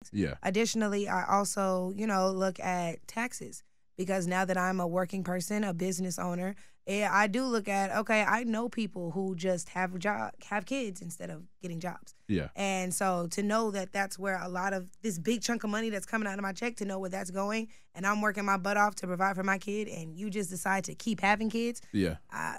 things. Yeah. Additionally, I also, look at taxes, because now that I'm a working person, a business owner, I do look at, okay, I know people who just have kids instead of getting jobs. Yeah. And so to know that that's where a lot of this big chunk of money that's coming out of my check, to know where that's going, and I'm working my butt off to provide for my kid, and you just decide to keep having kids, I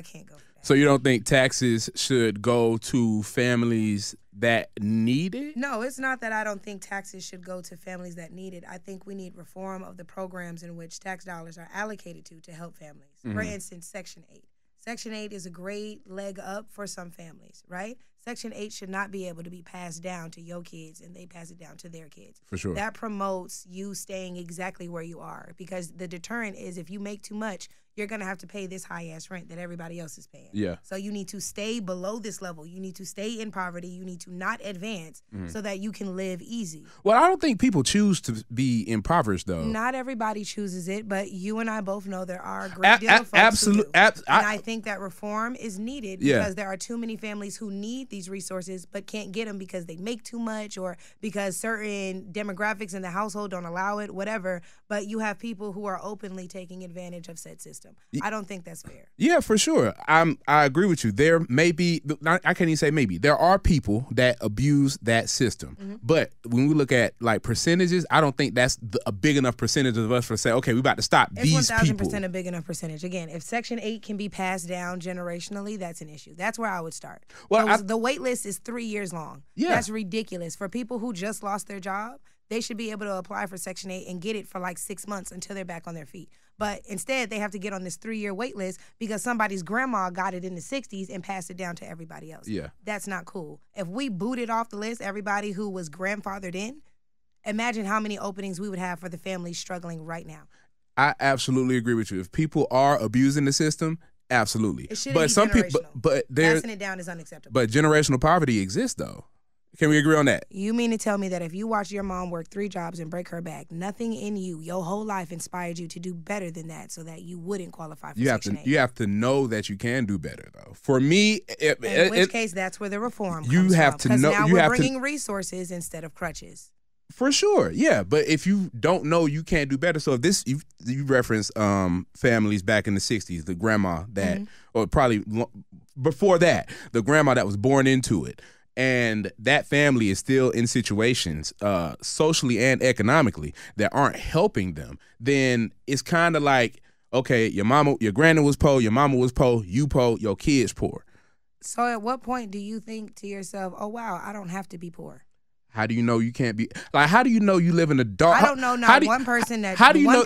can't go for that. So you don't think taxes should go to families that need it? No, it's not that I don't think taxes should go to families that need it. I think we need reform of the programs in which tax dollars are allocated to help families. For instance, Section 8. Section 8 is a great leg up for some families, right? Section 8 should not be able to be passed down to your kids and they pass it down to their kids. For sure. That promotes you staying exactly where you are, because the deterrent is if you make too much, you're going to have to pay this high-ass rent that everybody else is paying. Yeah. So you need to stay below this level. You need to stay in poverty. You need to not advance so that you can live easy. Well, I don't think people choose to be impoverished, though. Not everybody chooses it, but you and I both know there are a great deal of folks who do. And I think that reform is needed because there are too many families who need these resources but can't get them because they make too much or because certain demographics in the household don't allow it, whatever. But you have people who are openly taking advantage of said system. I don't think that's fair. Yeah, for sure. I agree with you. There may be, I can't even say maybe, there are people that abuse that system. But when we look at like percentages, I don't think that's a big enough percentage of us for say, okay, we about to stop these people. It's 1,000% a big enough percentage. Again, if Section 8 can be passed down generationally, that's an issue. That's where I would start. Well, the wait list is 3 years long. Yeah. That's ridiculous. For people who just lost their job, they should be able to apply for Section 8 and get it for like 6 months until they're back on their feet. But instead, they have to get on this 3-year wait list because somebody's grandma got it in the 60s and passed it down to everybody else. Yeah. That's not cool. If we booted off the list everybody who was grandfathered in, imagine how many openings we would have for the families struggling right now. I absolutely agree with you. If people are abusing the system, absolutely. It shouldn't be some people, but passing it down is unacceptable. But generational poverty exists, though. Can we agree on that? You mean to tell me that if you watch your mom work 3 jobs and break her back, nothing in you, your whole life inspired you to do better than that so that you wouldn't qualify for Section 8? You have to know that you can do better, though. For me, in which case, that's where the reform comes you have from. to know. Now we're bringing resources instead of crutches. For sure, yeah. But if you don't know, you can't do better. So if this, you reference families back in the 60s, the grandma that, or probably before that, the grandma that was born into it. And that family is still in situations socially and economically that aren't helping them, then it's kind of like, okay, your granny was poor, your mama was poor, you poor, your kids poor. So at what point do you think to yourself, oh, wow, I don't have to be poor? How do you know you can't be like? How do you know you live in a dark? I don't know one person that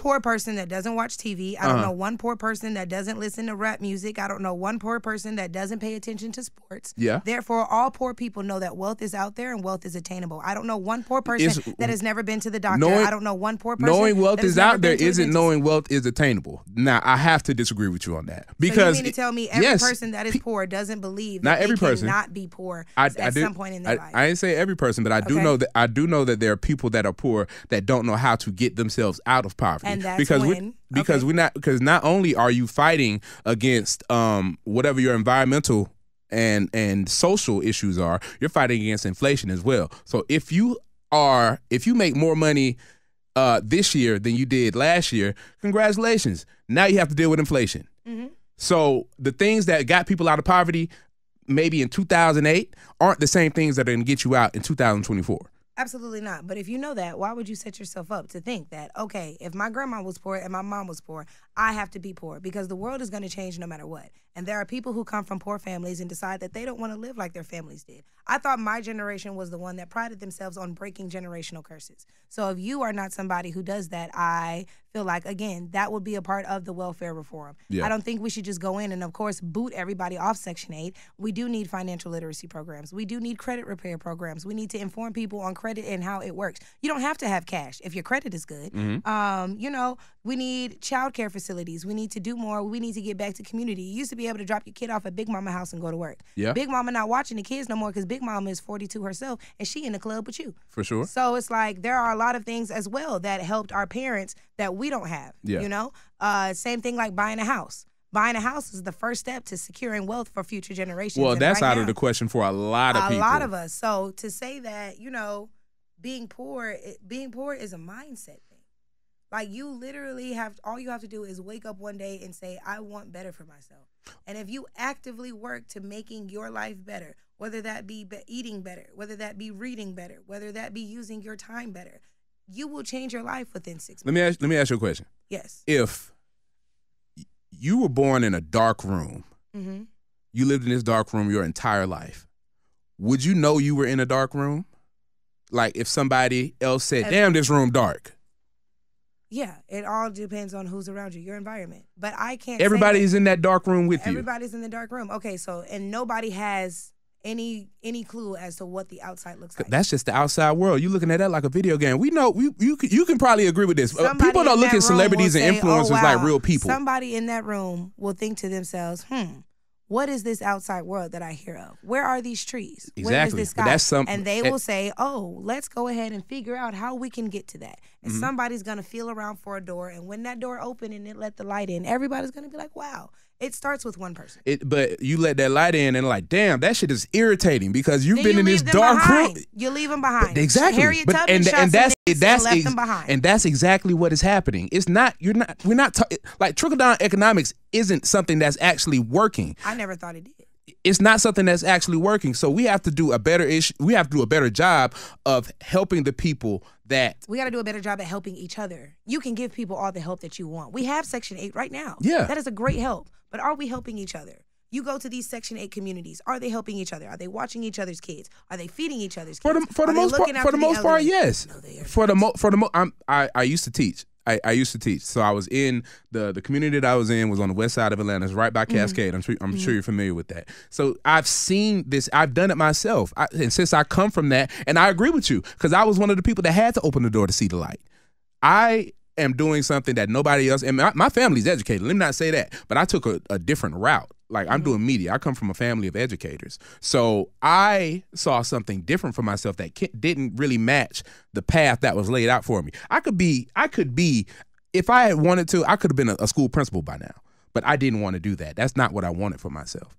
poor person that doesn't watch TV. I don't know one poor person that doesn't listen to rap music. I don't know one poor person that doesn't pay attention to sports. Yeah. Therefore, all poor people know that wealth is out there and wealth is attainable. I don't know one poor person that has never been to the doctor. I don't know one poor person. Knowing wealth is out there isn't knowing wealth is attainable. Now, I have to disagree with you on that because so you mean to tell me every person that is poor doesn't believe that they cannot be poor at some point in their life? I didn't say every person, but I do know that there are people that are poor that don't know how to get themselves out of poverty. And that's because not only are you fighting against whatever your environmental and social issues are, you're fighting against inflation as well. So if you make more money this year than you did last year, congratulations. Now you have to deal with inflation. So the things that got people out of poverty maybe in 2008 aren't the same things that are going to get you out in 2024. Absolutely not. But if you know that, why would you set yourself up to think that, okay, if my grandma was poor and my mom was poor, I have to be poor? Because the world is going to change no matter what. And there are people who come from poor families and decide that they don't want to live like their families did. I thought my generation was the one that prided themselves on breaking generational curses. So if you are not somebody who does that, I feel like, again, that would be a part of the welfare reform. Yeah. I don't think we should just go in and, of course, boot everybody off Section 8. We do need financial literacy programs. We do need credit repair programs. We need to inform people on credit and how it works. You don't have to have cash if your credit is good. We need child care facilities. We need to do more. We need to get back to community. You used to be able to drop your kid off at Big Mama house and go to work. Yeah. Big Mama not watching the kids no more because Big Mama is 42 herself and she in the club with you. For sure. So it's like there are a lot of things as well that helped our parents that we don't have. Yeah. Same thing like buying a house. Buying a house is the first step to securing wealth for future generations. Well, that's out of the question for a lot of people. A lot of us. So to say that, being poor is a mindset thing. Like, you literally all you have to do is wake up one day and say, I want better for myself. And if you actively work to making your life better, whether that be eating better, whether that be reading better, whether that be using your time better, you will change your life within 6 months. Let me ask you a question. Yes. If you were born in a dark room, Mm-hmm. you lived in this dark room your entire life, would you know you were in a dark room? Like, if somebody else said, damn, this room dark. Yeah, it all depends on who's around you, your environment. But I can't Everybody's in that dark room with you. Everybody's in the dark room. Okay, so, and nobody has any clue as to what the outside looks like. That's just the outside world. You looking at that like a video game. We know, you can probably agree with this. People don't look at celebrities and influencers like real people. Somebody in that room will think to themselves, what is this outside world that I hear of? Where are these trees? Exactly. Where is this sky? And they will say, oh, let's go ahead and figure out how we can get to that. And somebody's going to feel around for a door. And when that door opened and it let the light in, everybody's going to be like, wow. It starts with one person. But you let that light in and like, damn, that shit is irritating because you've been in this dark room. You leave them behind. Exactly. Harriet Tubman shot some niggas and left them behind. And that's exactly what is happening. We're not like trickle-down economics isn't something that's actually working. I never thought it did. It's not something that's actually working. So we have to do a better job of helping the people that... We got to do a better job at helping each other. You can give people all the help that you want. We have Section 8 right now. Yeah. That is a great help. But are we helping each other? You go to these Section 8 communities. Are they helping each other? Are they watching each other's kids? Are they feeding each other's kids? For the most part, yes. No, I used to teach. I used to teach. So I was in the community that I was in was on the west side of Atlanta. It's right by Cascade. I'm sure you're familiar with that. So I've seen this. I've done it myself. And since I come from that, and I agree with you, because I was one of the people that had to open the door to see the light. I am doing something that nobody else, and my family's educated. Let me not say that. But I took a different route. Like, I'm doing media. I come from a family of educators. So I saw something different for myself that didn't really match the path that was laid out for me. I could be, if I had wanted to, I could have been a school principal by now. But I didn't want to do that. That's not what I wanted for myself.